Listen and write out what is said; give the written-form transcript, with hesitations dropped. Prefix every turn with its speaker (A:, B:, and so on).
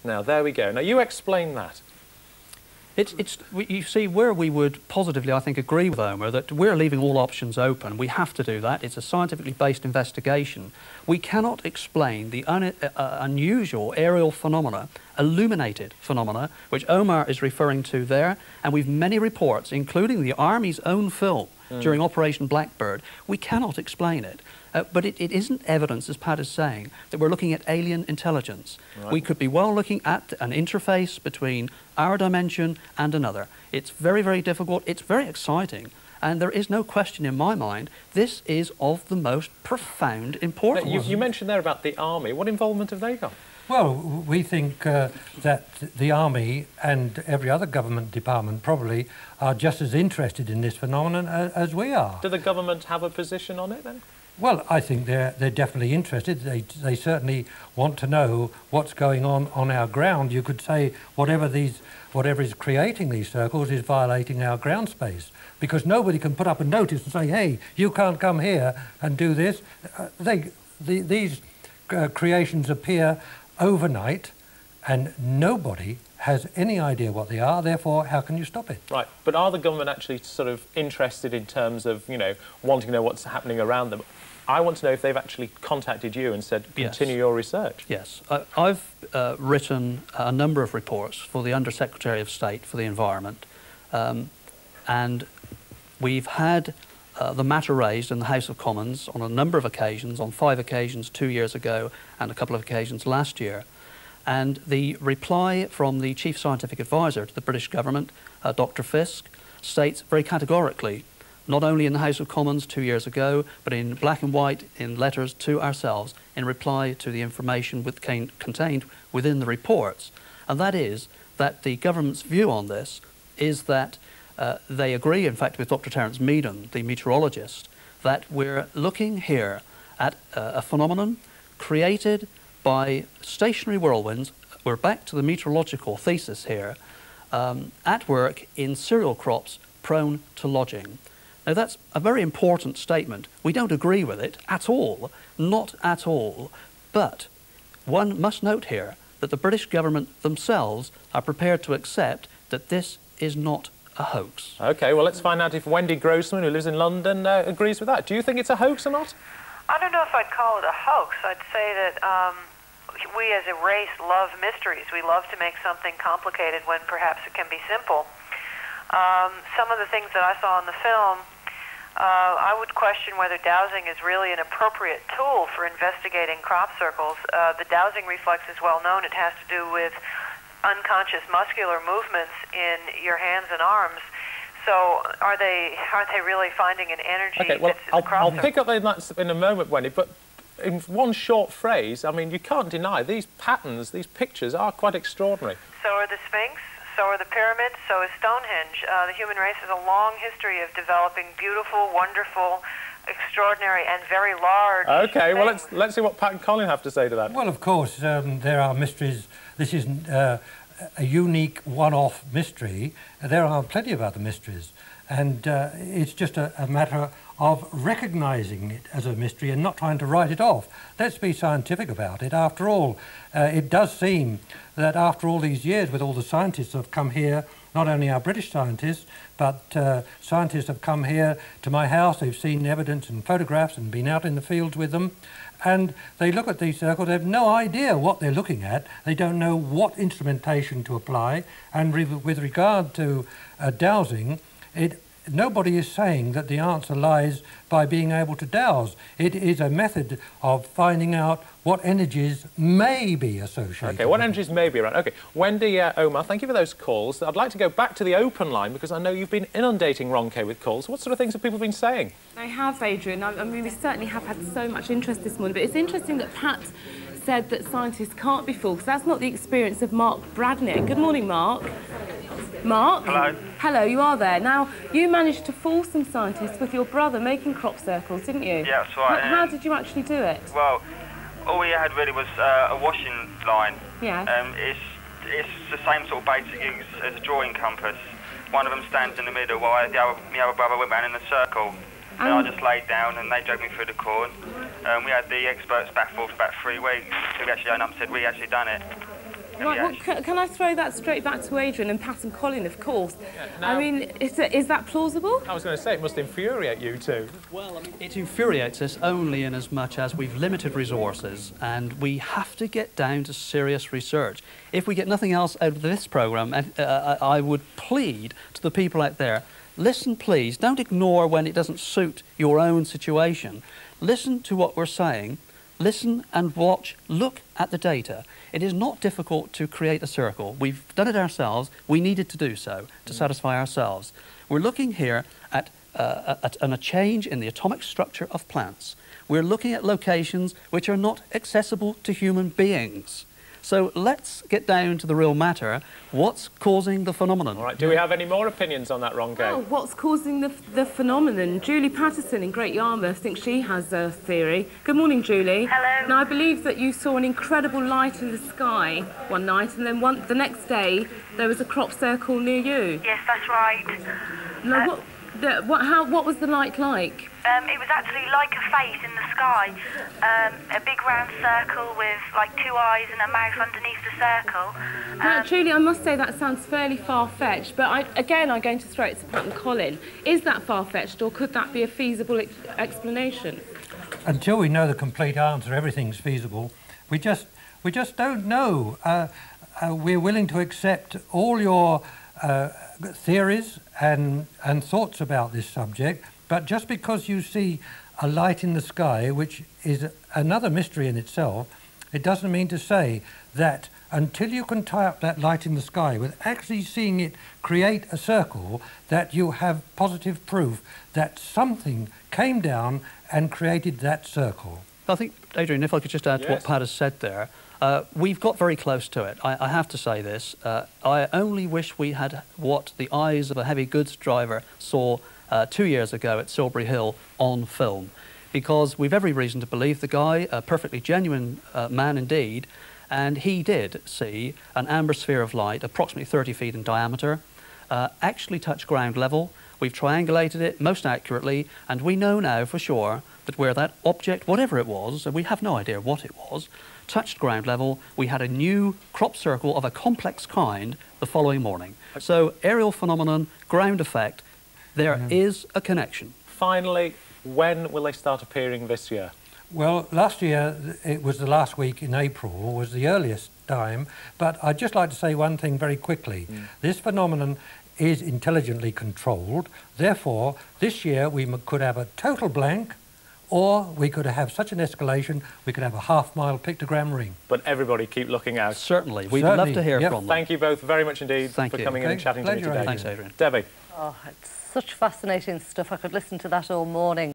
A: now. There we go. Now, you explain that.
B: You see, where we would positively, I think, agree with Omar, that we're leaving all options open. We have to do that. It's a scientifically based investigation. We cannot explain the unusual aerial phenomena, illuminated phenomena, which Omar is referring to there, and we've many reports, including the Army's own film during Operation Blackbird. We cannot explain it. But it isn't evidence, as Pat is saying, that we're looking at alien intelligence. Right. We could be well looking at an interface between our dimension and another. It's very, very difficult. It's very exciting. And there is no question in my mind, this is of the most profound importance.
A: You mentioned there about the Army. What involvement have they got?
C: Well, we think that the Army and every other government department probably are just as interested in this phenomenon as we are.
A: Do the government have a position on it then?
C: Well, I think they're definitely interested. They certainly want to know what's going on our ground. You could say whatever is creating these circles is violating our ground space, because nobody can put up a notice and say, hey, you can't come here and do this. These creations appear overnight and nobody has any idea what they are, therefore how can you stop it?
A: Right, but are the government actually sort of interested in terms of, you know, wanting to know what's happening around them? I want to know if they've actually contacted you and said, continue your research.
B: Yes, I've written a number of reports for the Under-Secretary of State for the Environment, and we've had the matter raised in the House of Commons on a number of occasions, on 5 occasions 2 years ago and a couple of occasions last year. And the reply from the Chief Scientific Advisor to the British government, Dr. Fisk, states very categorically, not only in the House of Commons 2 years ago, but in black and white in letters to ourselves in reply to the information contained within the reports. And that is that the government's view on this is that they agree, in fact, with Dr. Terence Meaden, the meteorologist, that we're looking here at a phenomenon created by stationary whirlwinds. We're back to the meteorological thesis here, at work in cereal crops prone to lodging. Now that's a very important statement. We don't agree with it at all, not at all, but one must note here that the British government themselves are prepared to accept that this is not a hoax.
A: OK, well, let's find out if Wendy Grossman, who lives in London, agrees with that. Do you think it's a hoax or not?
D: I don't know if I'd call it a hoax. I'd say that we as a race love mysteries. We love to make something complicated when perhaps it can be simple. Some of the things that I saw in the film, I would question whether dowsing is really an appropriate tool for investigating crop circles. The dowsing reflex is well known. It has to do with unconscious muscular movements in your hands and arms. So aren't they really finding an energy?
A: Okay, well,
D: that's
A: I'll pick up on that in a moment, Wendy, but in one short phrase, I mean, you can't deny these patterns, these pictures are quite extraordinary.
D: So are the Sphinx, so are the pyramids, so is Stonehenge. The human race has a long history of developing beautiful, wonderful, extraordinary and very large
A: OK,
D: things.
A: well, let's see what Pat and Colin have to say to that.
C: Well, of course, there are mysteries. This isn't a unique one-off mystery. There are plenty of other mysteries, and it's just a matter of recognising it as a mystery and not trying to write it off. Let's be scientific about it. After all, it does seem that after all these years, with all the scientists that have come here, not only our British scientists, but scientists have come here to my house, they've seen evidence and photographs and been out in the fields with them, and they look at these circles, they have no idea what they're looking at, they don't know what instrumentation to apply, and with regard to dowsing, nobody is saying that the answer lies by being able to dowse. It is a method of finding out what energies may be associated.
A: OK, what energies may be around. OK, Wendy, Omar, thank you for those calls. I'd like to go back to the open line because I know you've been inundating Ronke with calls. What sort of things have people been saying?
E: I have, Adrian. I mean, we certainly have had so much interest this morning, but it's interesting that Pat said that scientists can't be fooled, because that's not the experience of Mark Bradnick. Good morning, Mark. Mark?
F: Hello.
E: Hello, you are there. Now, you managed to fool some scientists with your brother making crop circles, didn't you?
F: Yeah, that's right.
E: How did you actually do it?
F: Well, all we had really was a washing line.
E: Yeah.
F: It's the same sort of basic use as a drawing compass. One of them stands in the middle while the other brother went round in a circle. And I just laid down and they dragged me through the corn. We had the experts back for about 3 weeks. So we actually owned up and said we actually done it.
E: Right, well, can I throw that straight back to Adrian and Pat and Colin, of course? Yeah, I mean, is that plausible?
A: I was going to say, it must infuriate you too.
B: Well, I mean, it infuriates us only in as much as we've limited resources and we have to get down to serious research. If we get nothing else out of this programme, I would plead to the people out there, listen please, don't ignore when it doesn't suit your own situation. Listen to what we're saying. Listen and watch, look at the data. It is not difficult to create a circle. We've done it ourselves. We needed to do so to satisfy ourselves. We're looking here at a change in the atomic structure of plants. We're looking at locations which are not accessible to human beings. So let's get down to the real matter. What's causing the phenomenon?
A: All right, do we have any more opinions on that, Rongo?
E: Oh, what's causing the phenomenon? Julie Patterson in Great Yarmouth thinks she has a theory. Good morning, Julie.
G: Hello.
E: Now, I believe that you saw an incredible light in the sky one night, and then the next day there was a crop circle near you.
G: Yes, that's right.
E: Now, what was the light like?
G: It was actually like a face in the sky, a big round circle with like two eyes and a mouth underneath the circle.
E: Now, Julie, I must say that sounds fairly far-fetched, but I'm going to throw it to Pat and Colin. Is that far-fetched, or could that be a feasible explanation?
C: Until we know the complete answer, everything's feasible. We just don't know. We're willing to accept all your theories and thoughts about this subject, but just because you see a light in the sky, which is another mystery in itself, it doesn't mean to say that until you can tie up that light in the sky with actually seeing it create a circle, that you have positive proof that something came down and created that circle.
B: I think, Adrian, if I could just add to what Pat has said there, we've got very close to it. I have to say this. I only wish we had what the eyes of a heavy goods driver saw 2 years ago at Silbury Hill on film, because we've every reason to believe the guy, a perfectly genuine man indeed, and he did see an amber sphere of light, approximately 30 feet in diameter, actually touch ground level. We've triangulated it most accurately, and we know now for sure that where that object, whatever it was, and we have no idea what it was, touched ground level, we had a new crop circle of a complex kind the following morning. So aerial phenomenon, ground effect, there is a connection.
A: Finally, when will they start appearing this year?
C: Well, last year, it was the last week in April, was the earliest time, but I'd just like to say one thing very quickly. This phenomenon is intelligently controlled, therefore, this year we could have a total blank, or we could have such an escalation, we could have a half-mile pictogram ring.
A: But everybody keep looking out.
B: Certainly. We'd love to hear from them.
A: Thank you both very much indeed for coming in and chatting to me today.
B: Thanks, Adrian.
A: Debbie.
H: Oh, it's such fascinating stuff. I could listen to that all morning.